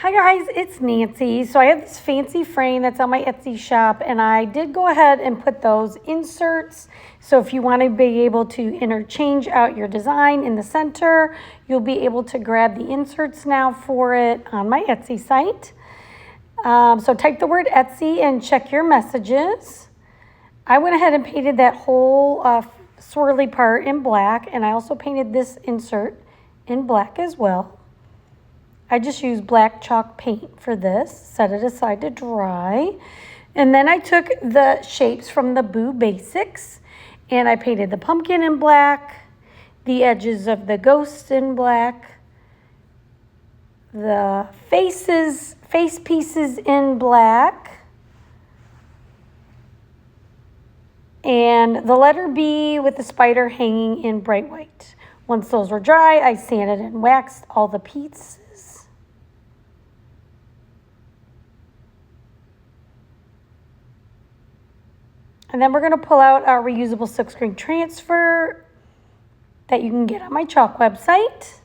Hi guys, it's Nancy. So I have this fancy frame that's on my Etsy shop, and I did go ahead and put those inserts. So if you want to be able to interchange out your design in the center, you'll be able to grab the inserts now for it on my Etsy site. So type the word Etsy and check your messages. I went ahead and painted that whole swirly part in black, and I also painted this insert in black as well. I just used black chalk paint for this, set it aside to dry. And then I took the shapes from the Boo Basics and I painted the pumpkin in black, the edges of the ghost in black, the face pieces in black, and the letter B with the spider hanging in bright white. Once those were dry, I sanded and waxed all the pieces. And then we're going to pull out our reusable silkscreen transfer that you can get on my chalk website.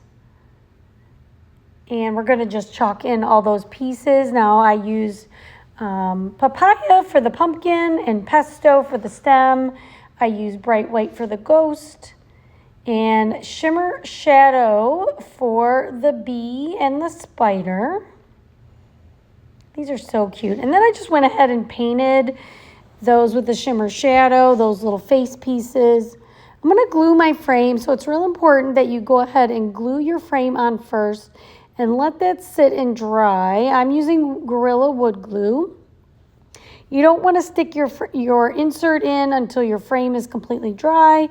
And we're going to just chalk in all those pieces. Now I use papaya for the pumpkin and pesto for the stem. I use bright white for the ghost and shimmer shadow for the bee and the spider. These are so cute. And then I just went ahead and painted those with the shimmer shadow, those little face pieces. I'm going to glue my frame, so it's real important that you go ahead and glue your frame on first and let that sit and dry. I'm using Gorilla Wood Glue. You don't want to stick your insert in until your frame is completely dry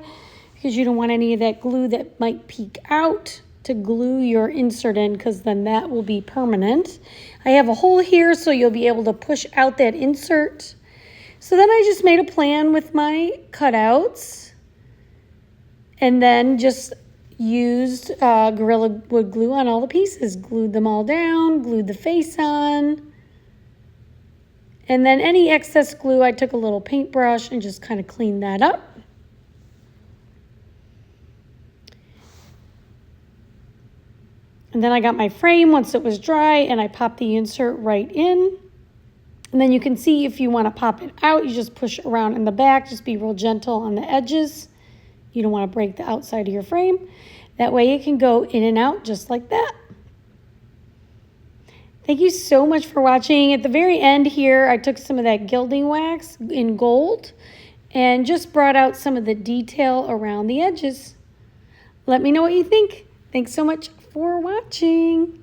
because you don't want any of that glue that might peek out to glue your insert in, because then that will be permanent. I have a hole here so you'll be able to push out that insert. So then I just made a plan with my cutouts and then just used Gorilla Wood Glue on all the pieces. Glued them all down, glued the face on. And then any excess glue, I took a little paintbrush and just kind of cleaned that up. And then I got my frame once it was dry and I popped the insert right in. And then you can see if you want to pop it out, you just push around in the back. Just be real gentle on the edges. You don't want to break the outside of your frame. That way it can go in and out just like that. Thank you so much for watching. At the very end here, I took some of that gilding wax in gold and just brought out some of the detail around the edges. Let me know what you think. Thanks so much for watching.